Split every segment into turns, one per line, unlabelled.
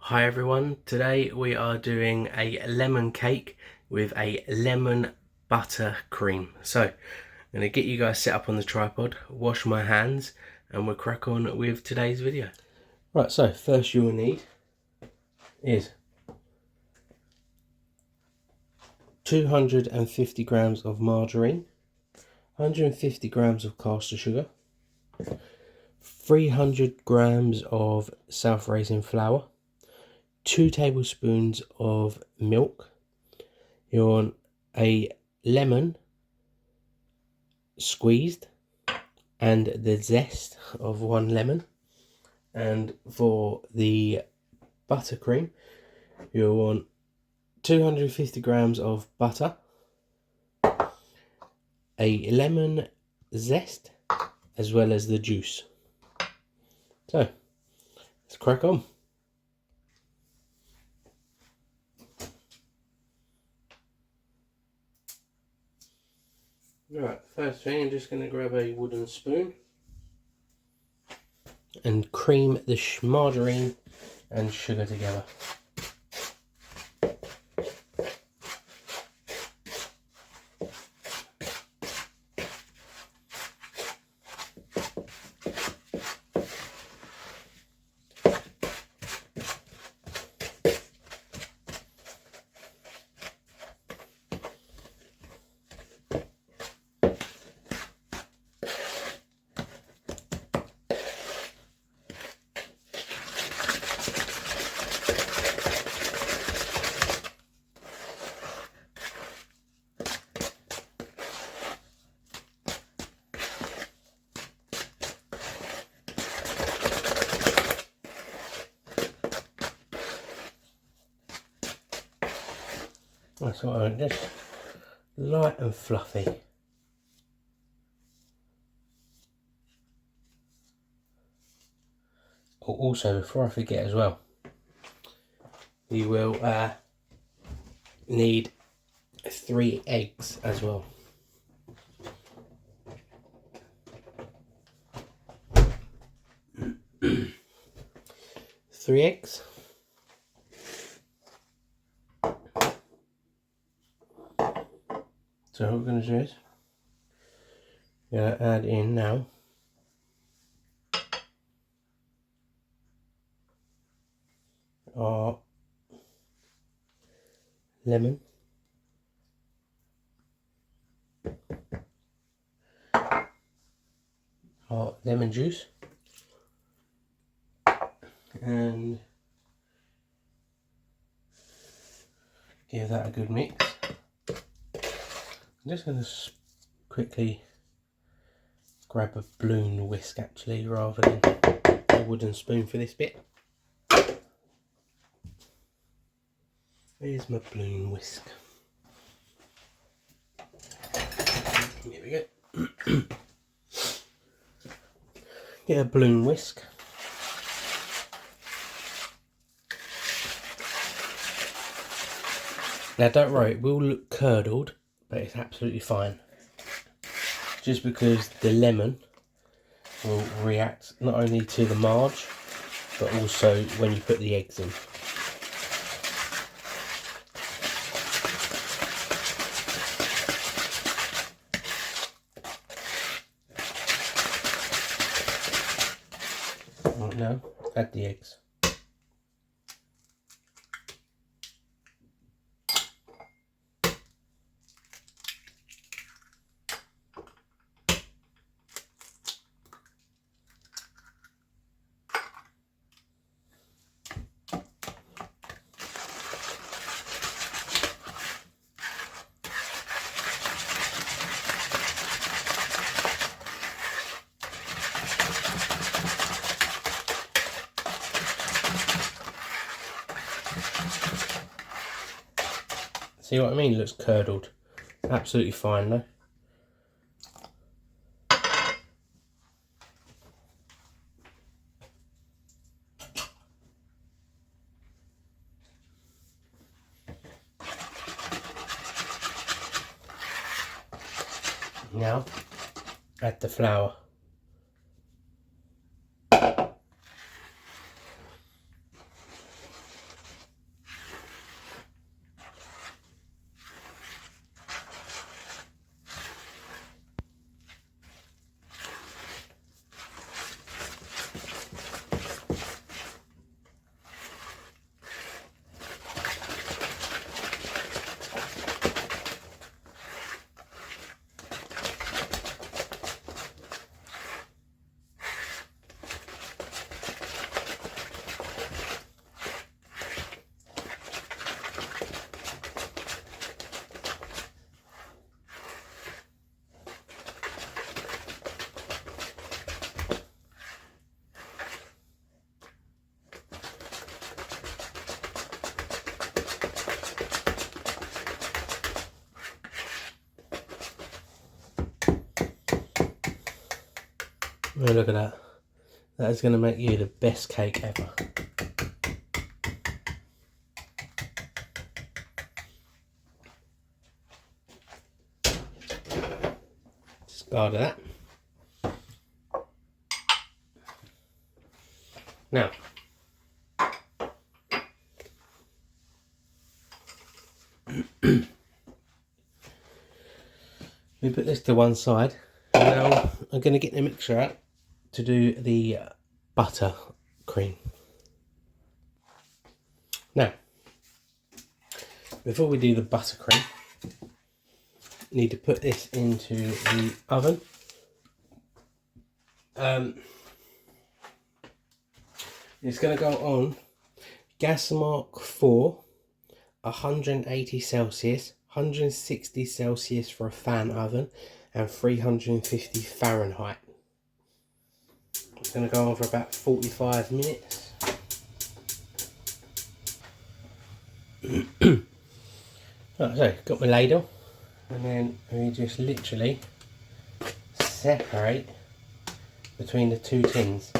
Hi everyone, today we are doing a lemon cake with a lemon buttercream. So I'm going to get you guys set up on the tripod, wash my hands, and we'll crack on with today's video. Right, so first you will need is 250 grams of margarine, 150 grams of caster sugar, 300 grams of self-raising flour, 2 tablespoons of milk. You want a lemon squeezed and the zest of 1 lemon. And for the buttercream, you'll want 250 grams of butter, a lemon zest, as well as the juice. So let's crack on. Right, first thing, I'm just going to grab a wooden spoon and cream the margarine and sugar together. That's what I want, just light and fluffy. Oh, also, before I forget as well, you will need 3 eggs as well. Three eggs. So what we're going to do is we're going to add in now our lemon, our lemon juice, and give that a good mix. I'm just going to quickly grab a balloon whisk actually, rather than a wooden spoon for this bit. Here's my balloon whisk. Here we go. Get a balloon whisk. Now don't worry, it will look curdled, but it's absolutely fine. Just because the lemon will react not only to the marge, but also when you put the eggs in. Right, now add the eggs. See what I mean? It looks curdled. Absolutely fine though. Now add the flour. Oh, look at that. That is going to make you the best cake ever. Discard of that. Now, we put this to one side. And now I'm going to get the mixture out to do the butter cream. Now, before we do the buttercream, need to put this into the oven. It's going to go on gas mark 4, 180 Celsius, 160 Celsius for a fan oven, and 350 Fahrenheit. It's going to go on for about 45 minutes. Right, so got my ladle, and then we just literally separate between the two tins.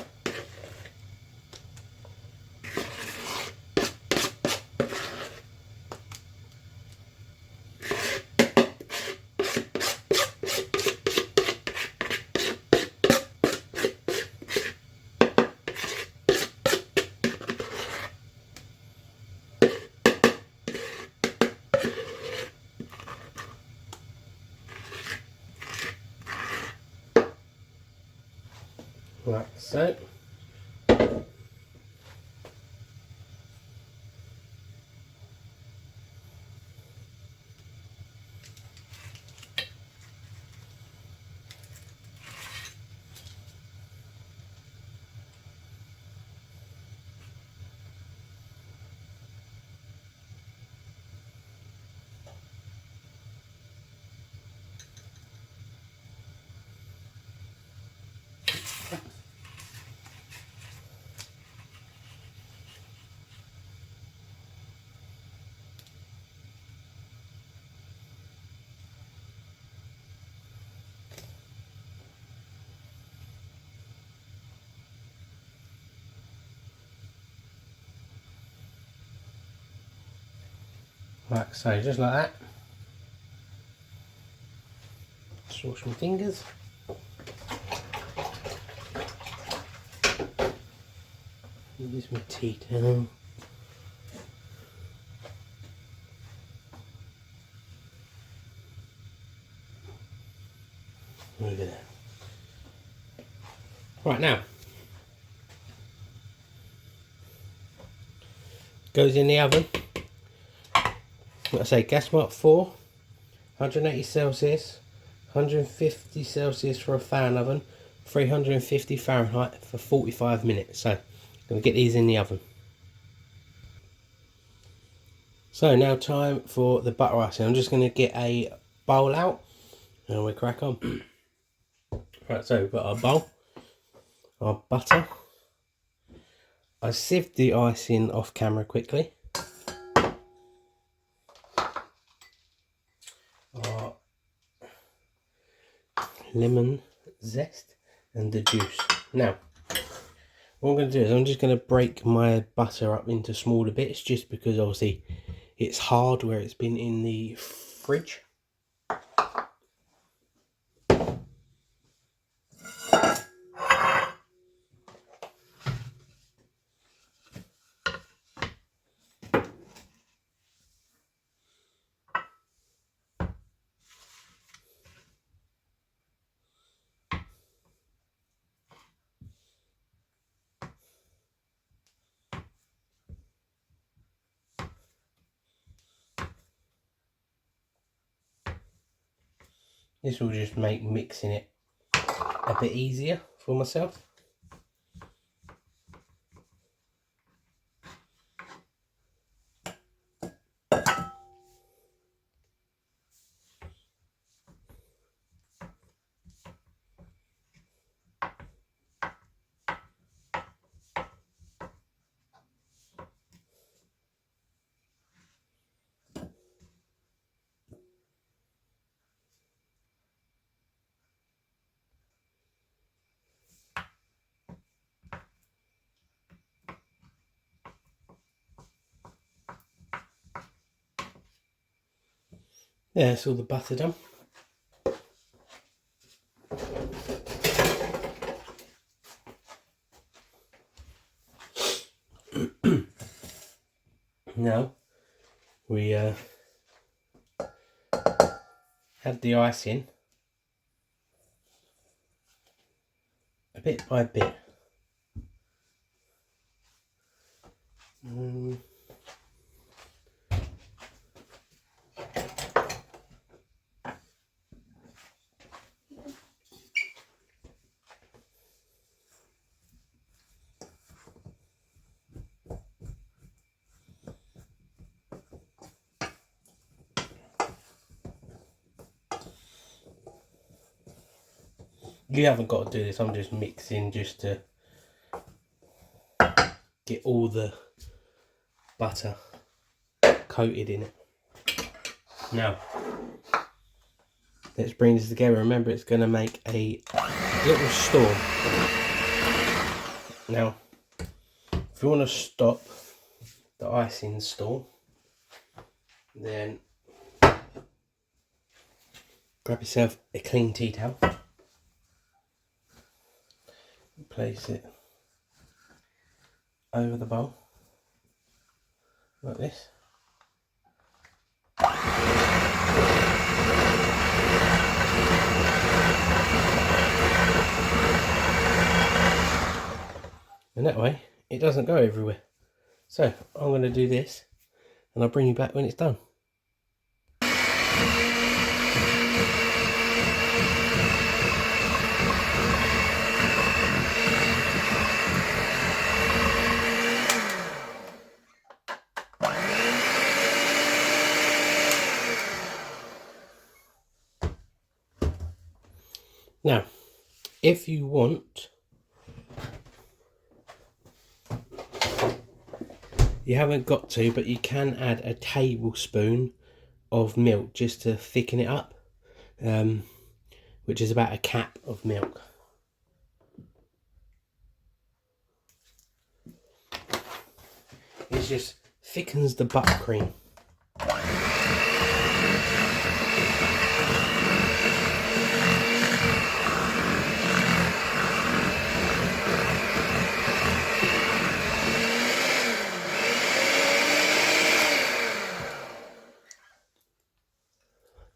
Like so. Like so, just like that. Just wash my fingers. Use my tea towel. Look at that. Right, now goes in the oven. Like I say, gas mark 4, 180 Celsius, 150 Celsius for a fan oven, 350 Fahrenheit for 45 minutes. So I'm going to get these in the oven. So now time for the butter icing. I'm just going to get a bowl out and we crack on. Right, so we've got our bowl, our butter. I sieved the icing off camera quickly. Our lemon zest and the juice. Now, what I'm going to do is I'm just going to break my butter up into smaller bits, just because obviously it's hard where it's been in the fridge. This will just make mixing it a bit easier for myself. Yeah, that's all the butter done. Now we add the icing a bit by bit. You haven't got to do this, I'm just mixing just to get all the butter coated in it. Now, let's bring this together. Remember, it's going to make a little storm. Now, if you want to stop the icing storm, then grab yourself a clean tea towel, place it over the bowl like this. And that way it doesn't go everywhere. So I'm going to do this and I'll bring you back when it's done. Now, if you want, you haven't got to, but you can add a tablespoon of milk just to thicken it up, which is about a cap of milk. It just thickens the buttercream.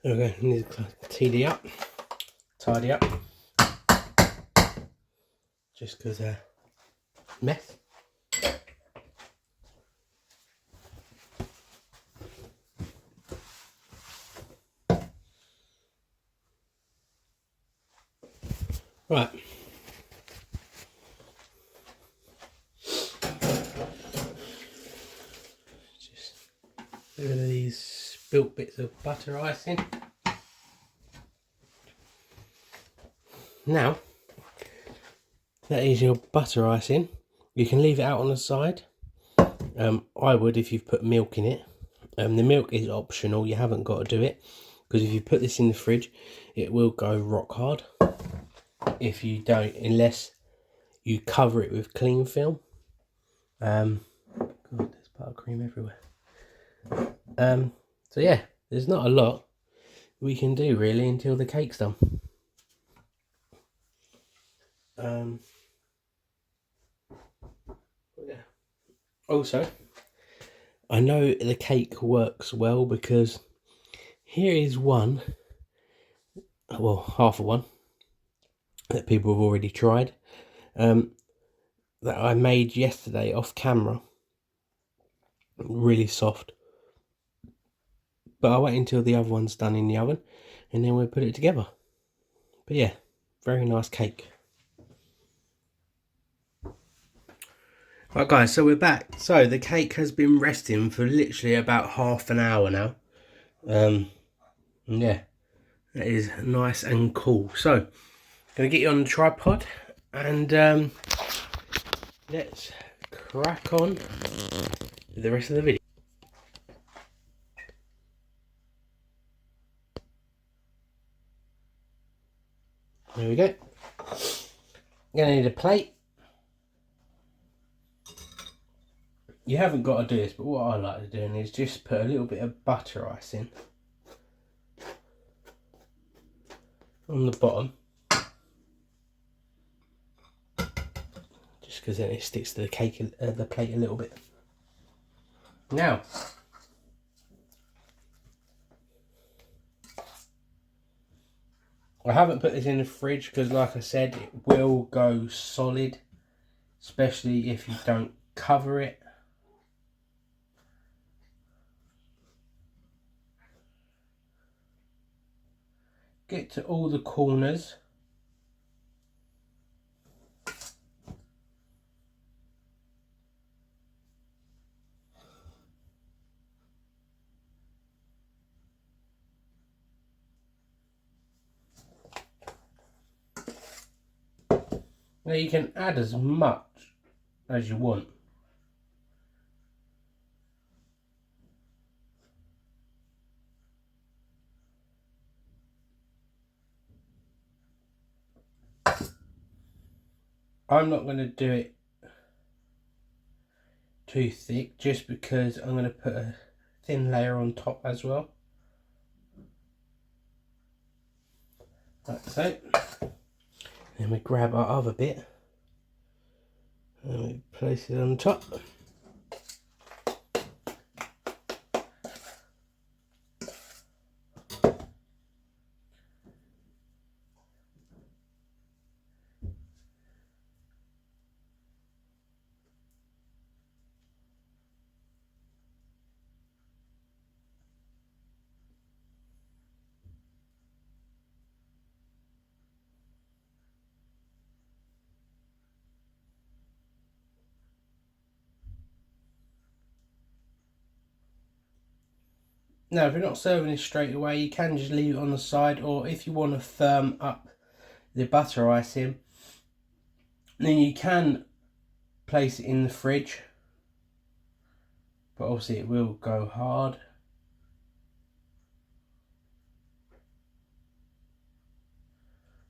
There we go, need to tidy up, just because mess. Right. Just look at these spilt bits of butter icing. Now, that is your butter icing. You can leave it out on the side. I would if you've put milk in it. The milk is optional, you haven't got to do it, because if you put this in the fridge, it will go rock hard. If you don't, unless you cover it with cling film. God, there's buttercream everywhere. So yeah, there's not a lot we can do really until the cake's done. Yeah. Also, I know the cake works well because here is one, well, half of one that people have already tried, that I made yesterday off camera. Really soft, but I'll wait until the other one's done in the oven and then we'll put it together. But yeah, very nice cake. Right guys, so we're back. So the cake has been resting for literally about half an hour now. Yeah, that is nice and cool. So I'm gonna get you on the tripod and let's crack on with the rest of the video. There we go. You're gonna need a plate. You haven't got to do this, but what I like to do is just put a little bit of butter icing on the bottom, just because then it sticks to the cake, the plate a little bit. Now, I haven't put this in the fridge because, like I said, it will go solid, especially if you don't cover it. Get to all the corners. Now you can add as much as you want. I'm not going to do it too thick just because I'm going to put a thin layer on top as well. Like so. Then we grab our other bit and we place it on top. Now, if you're not serving this straight away, you can just leave it on the side, or if you want to firm up the butter icing, then you can place it in the fridge, but obviously it will go hard.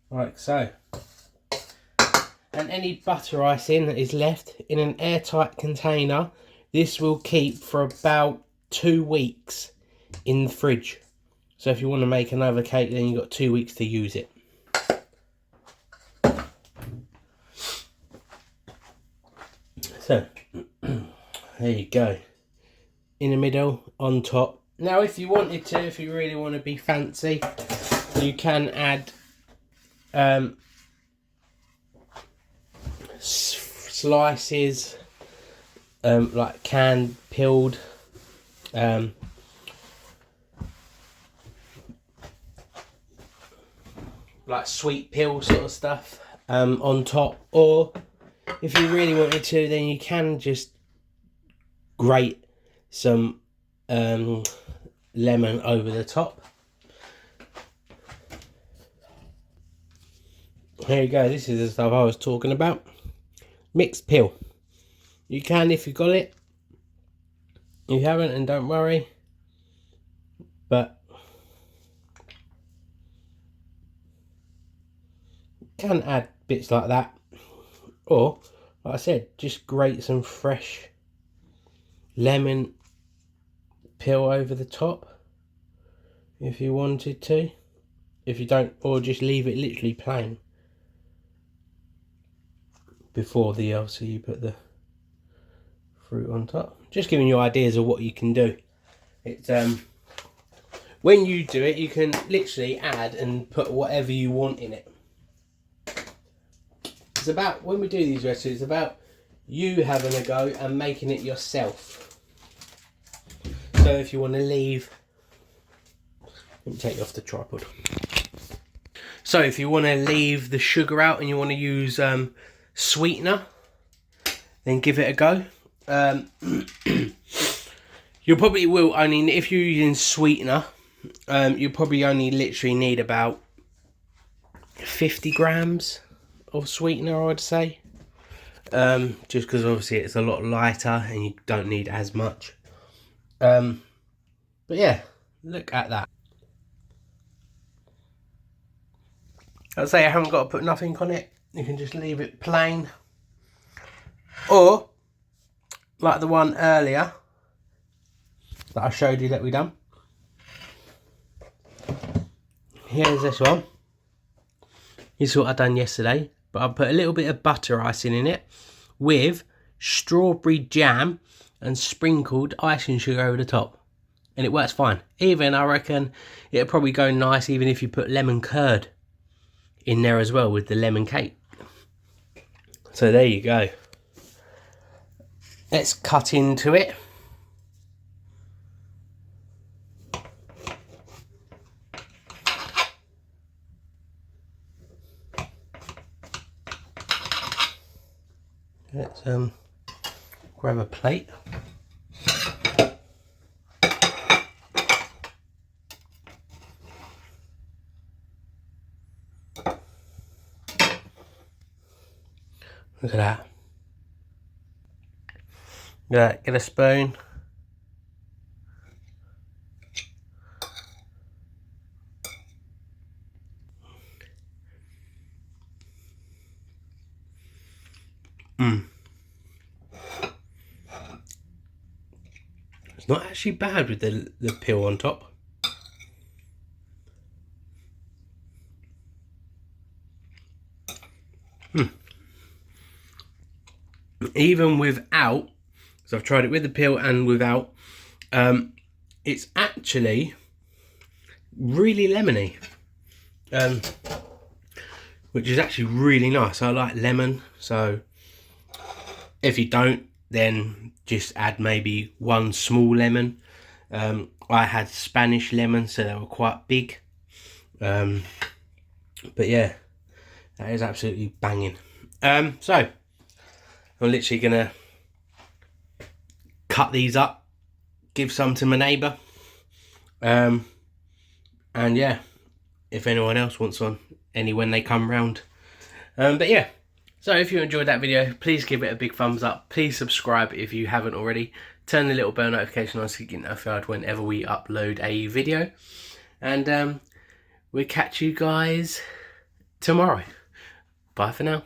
Like so. And any butter icing that is left in an airtight container, this will keep for about 2 weeks in the fridge. So if you want to make another cake, then you've got 2 weeks to use it. So there you go, in the middle, on top. Now if you wanted to, if you really want to be fancy, you can add slices, like canned, peeled, like sweet peel sort of stuff on top. Or if you really wanted to, then you can just grate some lemon over the top. Here you go, this is the stuff I was talking about. Mixed peel. You can if you got it. If you haven't, and don't worry. But you can add bits like that. Or, like I said, just grate some fresh lemon peel over the top if you wanted to. If you don't, or just leave it literally plain before the so you put the fruit on top. Just giving you ideas of what you can do. It's when you do it, you can literally add and put whatever you want in it. It's about, when we do these recipes, it's about you having a go and making it yourself. So if you want to leave, let me take you off the tripod. So if you want to leave the sugar out and you want to use sweetener, then give it a go. You probably will only, if you're using sweetener, you probably only literally need about 50 grams of sweetener, I'd say. Just because obviously it's a lot lighter and you don't need as much. But yeah, look at that. I'd say I haven't got to put nothing on it. You can just leave it plain. Or, like the one earlier that I showed you that we done. Here's this one. This is what I done yesterday, but I put a little bit of butter icing in it with strawberry jam and sprinkled icing sugar over the top. And it works fine. Even, I reckon, it'll probably go nice even if you put lemon curd in there as well with the lemon cake. So there you go. Let's cut into it. Let's grab a plate. Look at that. Get a spoon. It's not actually bad with the peel on top. Even without, so I've tried it with the peel and without, it's actually really lemony, which is actually really nice. I like lemon, so if you don't, then just add maybe one small lemon. I had Spanish lemons, so they were quite big. But yeah, that is absolutely banging. So I'm literally gonna cut these up, give some to my neighbour, and yeah, if anyone else wants one, when they come round. But yeah, so if you enjoyed that video, please give it a big thumbs up. Please subscribe if you haven't already. Turn the little bell notification on so you get notified whenever we upload a video. And we'll catch you guys tomorrow. Bye for now.